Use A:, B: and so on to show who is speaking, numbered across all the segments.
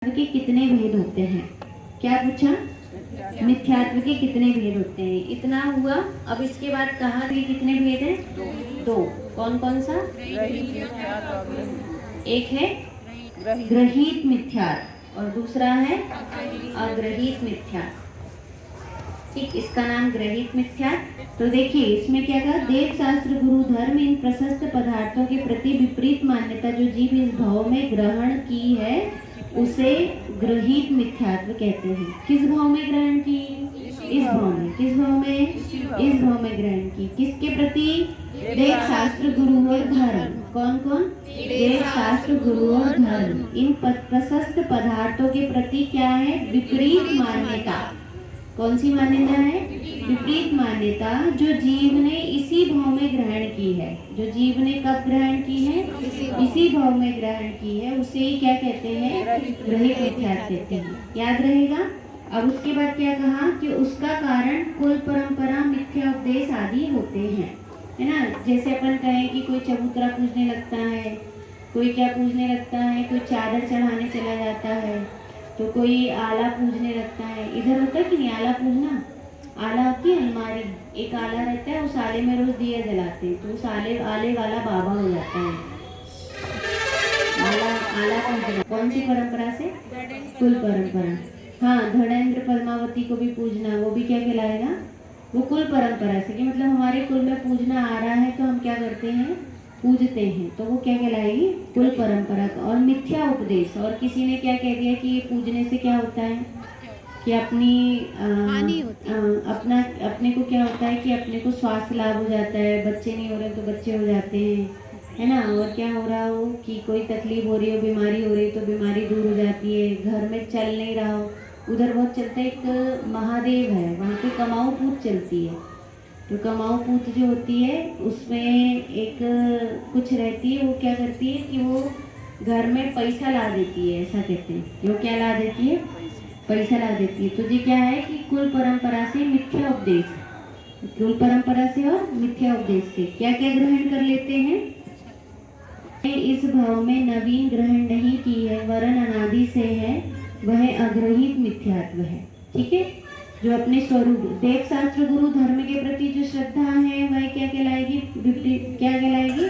A: के कितने भेद होते हैं? क्या पूछा? मिथ्यात्व के कितने भेद होते हैं? इतना हुआ। अब इसके बाद कहा कि कितने भेद हैं? दो। कौन कौन सा? एक है ग्रहित मिथ्यात्व और दूसरा है अग्रहित मिथ्यात्व। ठीक, इसका नाम ग्रहित मिथ्यात्व। तो देखिए इसमें क्या कहा, देव शास्त्र गुरु धर्म इन प्रशस्त पदार्थों के प्रति विपरीत मान्यता जो जीव इस भाव में ग्रहण की है उसे ग्रहित मिथ्यात्व कहते हैं। किस भाव में ग्रहण की? इस भाव में। किस भाव में? इस भाव में ग्रहण की। किसके प्रति? देव शास्त्र गुरु और धर्म। कौन कौन? देव शास्त्र गुरु और धर्म इन प्रशस्त पदार्थों के प्रति क्या है? विपरीत मान्यता। कौन सी मान्यता है? विपरीत मान्यता जो जीव ने इसी भाव में ग्रहण की है। जो जीव ने कब ग्रहण की है? इसी भाव में ग्रहण की है, उसे क्या कहते हैं? ग्रहित मिथ्यात्व कहते हैं। याद रहेगा। अब उसके बाद क्या कहा कि उसका कारण कुल परंपरा मिथ्या उपदेश आदि होते हैं, है ना। जैसे अपन कहें कि कोई चबूतरा पूजने लगता है, कोई क्या पूजने लगता है, कोई चादर चढ़ाने चला जाता है, तो कोई आला पूजने लगता है। इधर होता है कि नहीं आला पूजना? आला होती है अलमारी, एक आला रहता है, उस आले में रोज दिया जलाते हैं, तो उस आले वाला बाबा हो जाता है। आला पूजना कौन सी परंपरा से? कुल परंपरा। हाँ, धड़ेंद्र पद्मावती को भी पूजना, वो भी क्या कहलाएगा? वो कुल परंपरा से, कि मतलब हमारे कुल में पूजना आ रहा है तो हम क्या करते हैं? पूजते हैं, तो वो क्या कहलाएगी? कुल परंपरा। और मिथ्या उपदेश, और किसी ने क्या कह दिया कि ये पूजने से क्या होता है कि अपने को क्या होता है कि अपने को स्वास्थ्य लाभ हो जाता है, बच्चे नहीं हो रहे तो बच्चे हो जाते हैं, है ना। और क्या हो रहा हो कि कोई तकलीफ हो रही हो, बीमारी हो रही तो बीमारी दूर हो जाती है, घर में चल नहीं रहा हो। उधर बहुत चलता है, एक महादेव है वहाँ पे कमाऊ पूत चलती है। तो कमाऊ पूत जो होती है उसमें एक कुछ रहती है, वो क्या करती है कि वो घर में पैसा ला देती है, ऐसा कहते हैं। वो क्या ला देती है? पैसा ला देती है। तो ये क्या है कि कुल परंपरा से मिथ्या उपदेश, कुल परंपरा से और मिथ्या उपदेश से क्या क्या ग्रहण कर लेते हैं? इस भाव में नवीन ग्रहण नहीं की है, वरन अनादि से है, वह अग्रहित मिथ्यात्व है। ठीक है। जो अपने स्वरूप देव शास्त्र गुरु धर्म के प्रति जो श्रद्धा है वह क्या कहलाएगी? क्या कहलाएगी?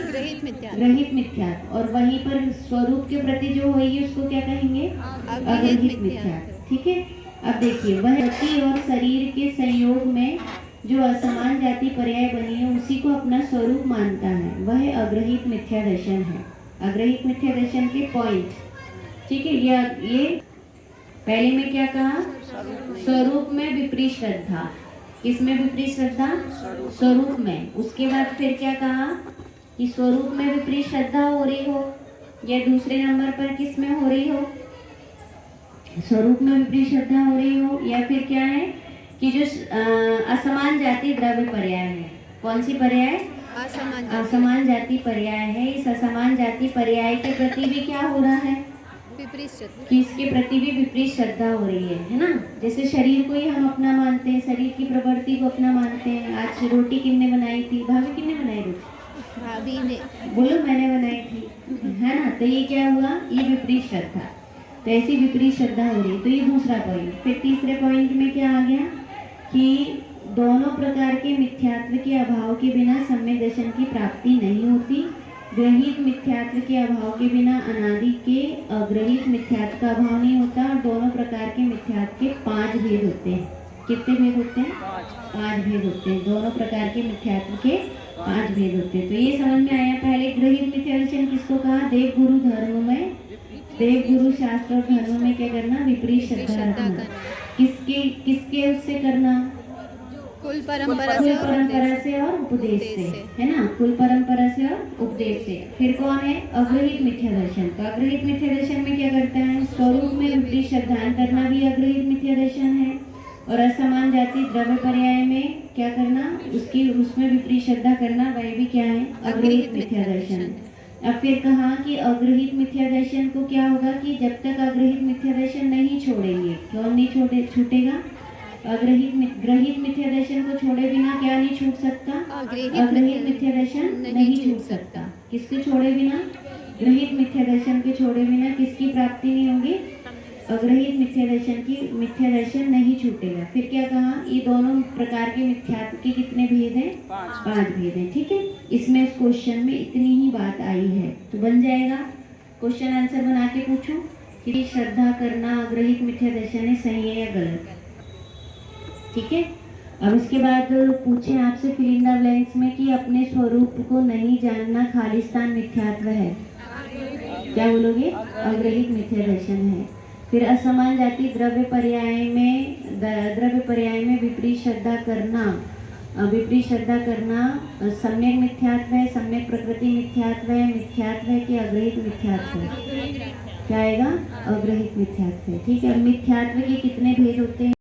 A: ग्रहित मिथ्यात्व। और वहीं पर स्वरूप के प्रति जो होगी उसको क्या कहेंगे? अग्रहित मिथ्यात्व। ठीक है। अब देखिए, वह गति और शरीर के संयोग में जो असमान जाति पर्याय बनी है उसी को अपना स्वरूप मानता है, वह अग्रहित मिथ्या दर्शन है। अग्रहित मिथ्या दर्शन के पॉइंट, ठीक है। ये पहले में क्या कहा? स्वरूप में विपरीत श्रद्धा। किसमें विपरीत श्रद्धा? स्वरूप में। उसके बाद फिर क्या कहा कि स्वरूप में विपरीत श्रद्धा हो रही हो, या दूसरे नंबर पर किस में हो रही हो? स्वरूप में विपरीत श्रद्धा हो रही हो, या फिर क्या है कि जो असमान जाति द्रव्य पर्याय है। कौन सी पर्याय? असमान जाति पर्याय है। इस असमान जाति पर्याय के प्रति भी क्या हो रहा है? विपरीत श्रद्धा। कि इसके प्रति भी विपरीत श्रद्धा हो रही है ना। जैसे शरीर को ही हम अपना मानते हैं, शरीर की प्रवृत्ति को अपना मानते हैं। आज रोटी किसने बनाई थी? भाभी किसने बनाई रोटी? भाभी ने। बोलो, मैंने बनाई थी, है ना। तो ये क्या हुआ? ये विपरीत श्रद्धा। तो ऐसी विपरीत श्रद्धा हो रही है। तो ये दूसरा पॉइंट। फिर तीसरे पॉइंट में क्या आ गया कि दोनों प्रकार के मिथ्यात्व के अभाव के बिना सम्यक दर्शन की प्राप्ति नहीं होती। ग्रहित मिथ्यात्व के अभाव के बिना अनादि के अग्रहित मिथ्यात्व का अभाव नहीं होता। और दोनों प्रकार के मिथ्यात्व के 5 भेद होते हैं। कितने भेद होते हैं? 5 भेद होते हैं। दोनों प्रकार के मिथ्यात्व के 5 भेद होते हैं। तो ये समझ में आया। पहले ग्रहित मिथ्या दर्शन किसको कहा? देव गुरु धर्म में, देव गुरु शास्त्र और धर्म में क्या करना? विपरीत श्रद्धा रखना। किसके उससे करना? कुल परंपरा से और उपदेश से, है ना। कुल परंपरा से और उपदेश से। फिर कौन है? अग्रहित मिथ्या दर्शन। तो अग्रहित मिथ्या दर्शन में क्या करता है? स्वरूप में विपरीत श्रद्धान करना भी अग्रहित मिथ्या दर्शन है। और असमान जाति द्रव्य पर्याय में क्या करना? उसमें विपरीत श्रद्धा करना, वह भी क्या है? अग्रहित मिथ्या दर्शन। अब फिर कहा कि अग्रहित मिथ्या दर्शन को क्या होगा कि जब तक अग्रहित मिथ्या दर्शन नहीं छोड़ेंगे, कौन नहीं छूटेगा? ग्रहित मिथ्या दर्शन को छोड़े बिना क्या नहीं छूट सकता? अग्रहित मिथ्या दर्शन नहीं छूट सकता। किसके छोड़े बिना? ग्रहित मिथ्या दर्शन के छोड़े बिना किसकी प्राप्ति नहीं होगी? अग्रहित मिथ्या दर्शन की मिथ्या दर्शन नहीं छूटेगा। फिर क्या कहा, ये दोनों प्रकार के मिथ्यात्व के कितने भेद हैं? 5 भेद हैं। ठीक है, इसमें इस क्वेश्चन में इतनी ही बात आई है, तो बन जाएगा। क्वेश्चन आंसर बना के पूछो कि श्रद्धा करना अग्रहित मिथ्या दर्शन है, सही है या गलत। ठीक है, अब इसके बाद पूछे आपसे फिल इन द ब्लैंक्स में कि अपने स्वरूप को नहीं जानना खालिस्तान मिथ्यात्व है। क्या बोलोगे? अग्रहित मिथ्या दर्शन है। फिर असमान जाति द्रव्य पर्याय में विपरीत श्रद्धा करना सम्यक मिथ्यात्व है, सम्यक प्रकृति मिथ्यात्व है कि अग्रहित मिथ्यात्व है? क्या आएगा? अग्रहित मिथ्यात्व है। ठीक है, मिथ्यात्व के कितने भेद होते हैं?